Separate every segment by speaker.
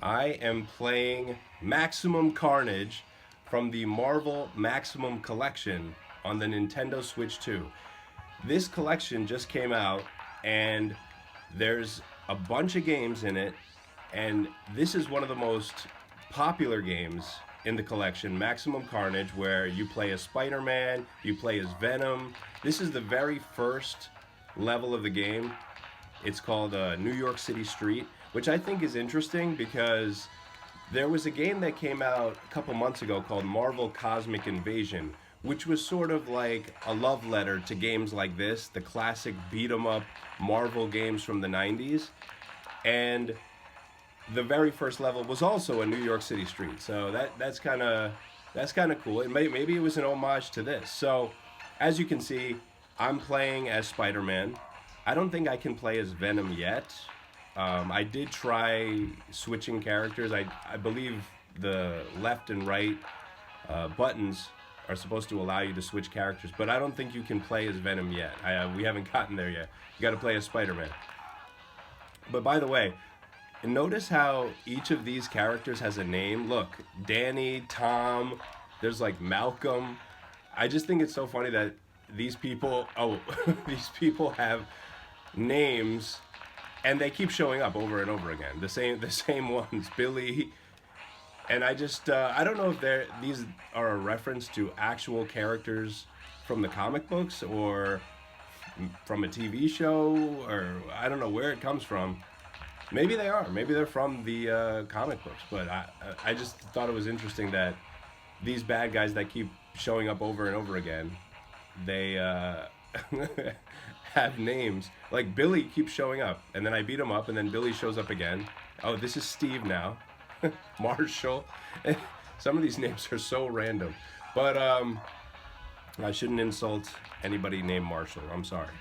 Speaker 1: I am playing Maximum Carnage from the Marvel Maximum Collection on the Nintendo Switch 2. This collection just came out, and there's a bunch of games in it, and this is one of the most popular games in the collection, Maximum Carnage, where you play as Spider-Man, you play as Venom. This is the very first level of the game. It's called New York City Street, which I think is interesting because there was a game that came out a couple months ago called Marvel Cosmic Invasion, which was sort of like a love letter to games like this, the classic beat 'em up Marvel games from the 90s. And the very first level was also a New York City street. So that's kind of cool. Maybe it was an homage to this. So as you can see, I'm playing as Spider-Man. I don't think I can play as Venom yet. I did try switching characters. I believe the left and right buttons are supposed to allow you to switch characters, but I don't think you can play as Venom yet. We haven't gotten there yet. You got to play as Spider-Man. But by the way, notice how each of these characters has a name. Look, Danny, Tom, there's like Malcolm. I just think it's so funny that these people, these people have names and they keep showing up over and over again. The same ones, Billy. And I don't know if these are a reference to actual characters from the comic books or from a TV show, or I don't know where it comes from. Maybe they are. Maybe they're from the comic books. But I just thought it was interesting that these bad guys that keep showing up over and over again, they have names. Like Billy keeps showing up, and then I beat him up, and then Billy shows up again. Oh, this is Steve now. Marshall. Some of these names are so random. But I shouldn't insult anybody named Marshall. I'm sorry.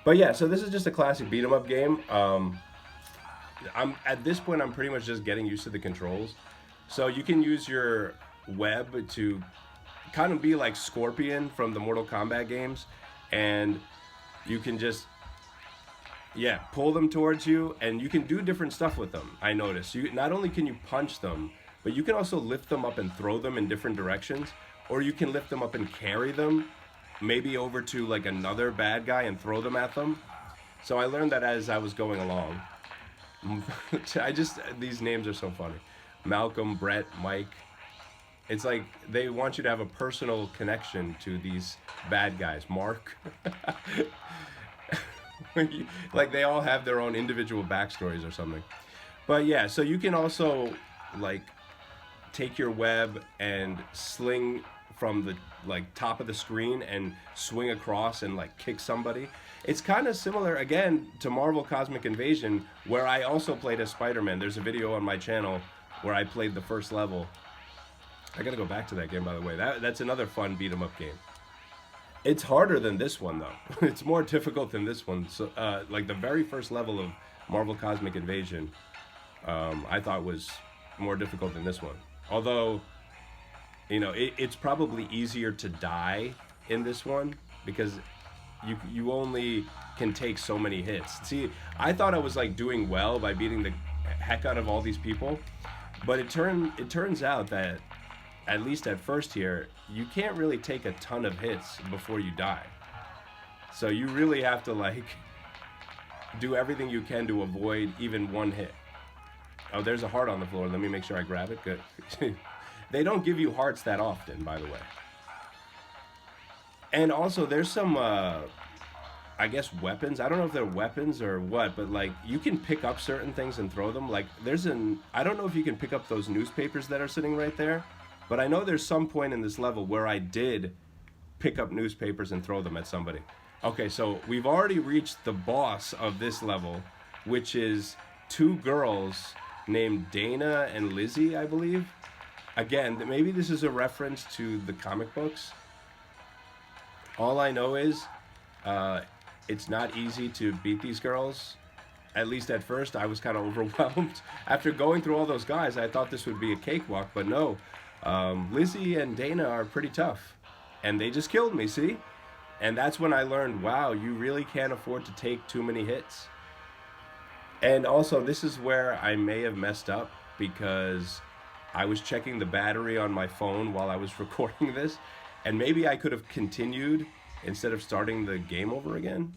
Speaker 1: But yeah, so this is just a classic beat 'em up game. I'm at this point I'm pretty much just getting used to the controls. So you can use your web to kind of be like Scorpion from the Mortal Kombat games, and you can just pull them towards you, and you can do different stuff with them. I noticed you not only can you punch them, but you can also lift them up and throw them in different directions, or you can lift them up and carry them maybe over to like another bad guy and throw them at them. So I learned that as I was going along. These names are so funny. Malcolm, Brett, Mike. It's like they want you to have a personal connection to these bad guys. Mark. Like they all have their own individual backstories or something. But yeah, so you can also like take your web and sling from the like top of the screen and swing across and like kick somebody. It's kind of similar again to Marvel Cosmic Invasion, where I also played as Spider-Man. There's a video on my channel where I played the first level. I gotta go back to that game, by the way. That's another fun beat 'em up game. It's harder than this one though. It's more difficult than this one. So like the very first level of Marvel Cosmic Invasion, I thought was more difficult than this one. Although, it's probably easier to die in this one because you only can take so many hits. See, I thought I was like doing well by beating the heck out of all these people, but it turns out that at least at first here, you can't really take a ton of hits before you die. So you really have to like do everything you can to avoid even one hit. Oh, there's a heart on the floor. Let me make sure I grab it. Good. They don't give you hearts that often, by the way. And also, there's some, I guess, weapons. I don't know if they're weapons or what, but like you can pick up certain things and throw them. Like I don't know if you can pick up those newspapers that are sitting right there, but I know there's some point in this level where I did pick up newspapers and throw them at somebody. Okay, so we've already reached the boss of this level, which is two girls named Dana and Lizzie, I believe. Again, maybe this is a reference to the comic books. All I know is it's not easy to beat these girls. At least at first, I was kind of overwhelmed. After going through all those guys, I thought this would be a cakewalk, but no. Lizzie and Dana are pretty tough. And they just killed me, see? And that's when I learned, wow, you really can't afford to take too many hits. And also, this is where I may have messed up, because I was checking the battery on my phone while I was recording this, and maybe I could have continued instead of starting the game over again.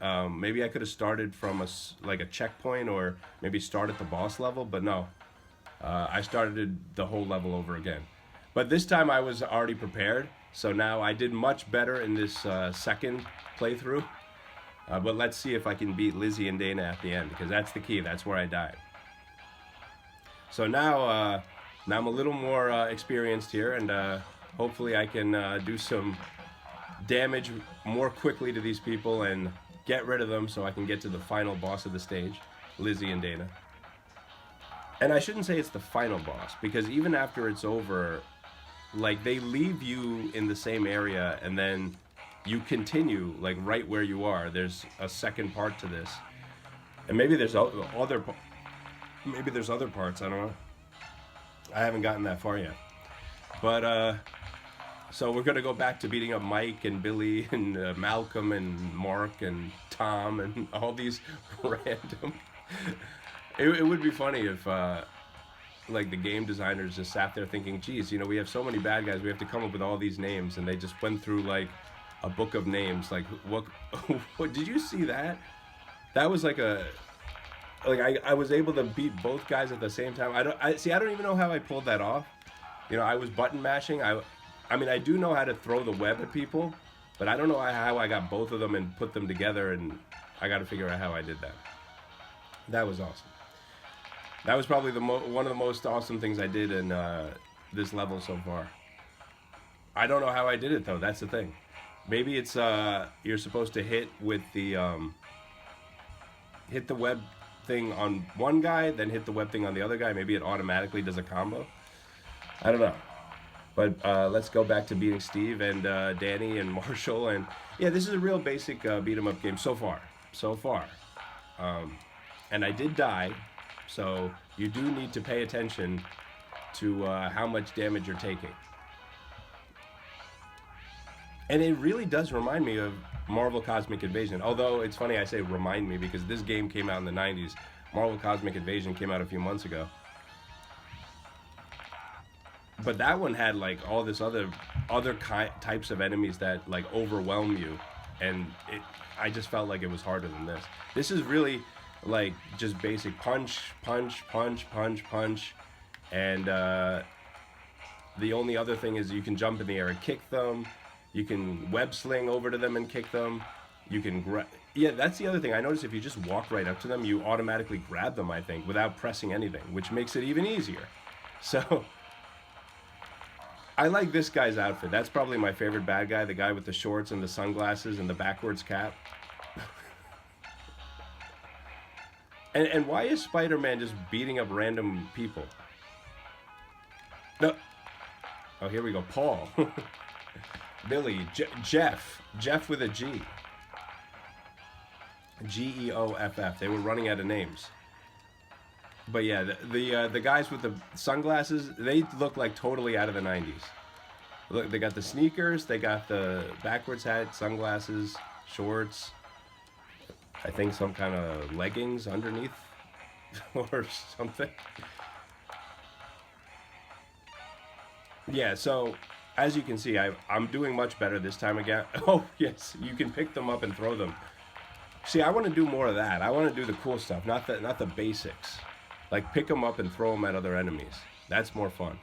Speaker 1: Maybe I could have started from like a checkpoint, or maybe start at the boss level, but no. I started the whole level over again. But this time I was already prepared, so now I did much better in this second playthrough. But let's see if I can beat Lizzie and Dana at the end, because that's the key. That's where I died. So now I'm a little more experienced here, and hopefully I can do some damage more quickly to these people and get rid of them so I can get to the final boss of the stage, Lizzie and Dana. And I shouldn't say it's the final boss, because even after it's over, like, they leave you in the same area and then you continue like right where you are. There's a second part to this, and maybe there's other parts. I don't know. I haven't gotten that far yet. But so we're gonna go back to beating up Mike and Billy and Malcolm and Mark and Tom and all these random. It would be funny if like the game designers just sat there thinking, geez, you know, we have so many bad guys, we have to come up with all these names, and they just went through like a book of names. Like, what did you see that? That was like I was able to beat both guys at the same time. I don't even know how I pulled that off. You know, I was button mashing. I mean, I do know how to throw the web at people, but I don't know how I got both of them and put them together, and I got to figure out how I did that. That was awesome. That was probably one of the most awesome things I did in this level so far. I don't know how I did it though. That's the thing. Maybe it's you're supposed to hit with the hit the web thing on one guy, then hit the web thing on the other guy. Maybe it automatically does a combo. I don't know. But let's go back to beating Steve and Danny and Marshall. And yeah, this is a real basic beat 'em up game so far. And I did die, so you do need to pay attention to how much damage you're taking. And it really does remind me of Marvel Cosmic Invasion. Although it's funny I say remind me, because this game came out in the 90s. Marvel Cosmic Invasion came out a few months ago. But that one had like all this other types of enemies that like overwhelm you, and I just felt like it was harder than this. This is really like just basic punch, punch, punch, punch, punch, and the only other thing is you can jump in the air and kick them. You can web sling over to them and kick them. You can yeah, that's the other thing. I noticed if you just walk right up to them, you automatically grab them, I think, without pressing anything, which makes it even easier. So I like this guy's outfit. That's probably my favorite bad guy, the guy with the shorts and the sunglasses and the backwards cap. And why is Spider-Man just beating up random people? No. Oh, here we go. Paul. Billy. Jeff with a G. Geoff. They were running out of names. But yeah, the guys with the sunglasses, they look like totally out of the 90s. Look, they got the sneakers, they got the backwards hat, sunglasses, shorts, I think some kind of leggings underneath or something. Yeah, so as you can see, I'm doing much better this time again. Oh, yes, you can pick them up and throw them. See, I want to do more of that. I want to do the cool stuff, not the basics. Like, pick them up and throw them at other enemies. That's more fun.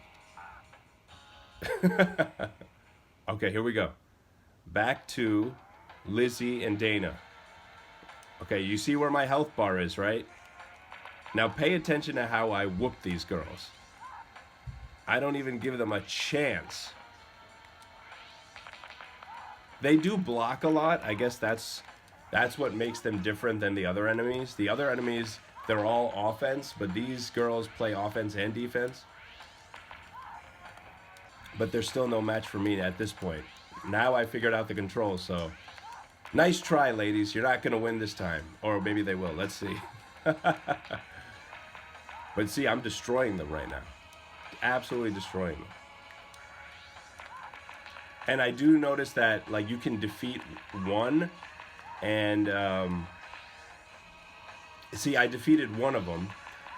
Speaker 1: Okay, here we go. Back to Lizzie and Dana. Okay, you see where my health bar is, right? Now pay attention to how I whoop these girls. I don't even give them a chance. They do block a lot. I guess that's what makes them different than the other enemies. The other enemies, they're all offense, but these girls play offense and defense. But there's still no match for me at this point. Now I figured out the controls, so nice try, ladies. You're not going to win this time. Or maybe they will. Let's see. But see, I'm destroying them right now. Absolutely destroying them. And I do notice that, like, you can defeat one. And, see, I defeated one of them.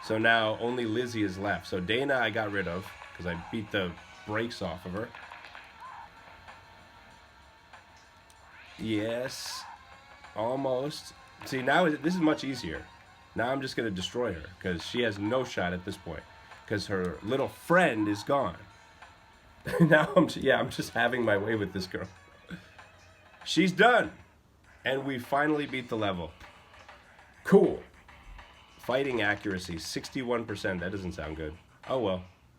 Speaker 1: So now only Lizzie is left. So Dana I got rid of because I beat the brakes off of her. Yes, almost. See, now this is much easier. Now I'm just going to destroy her because she has no shot at this point because her little friend is gone. Now I'm just having my way with this girl. She's done. And we finally beat the level. Cool. Fighting accuracy, 61%. That doesn't sound good. Oh well.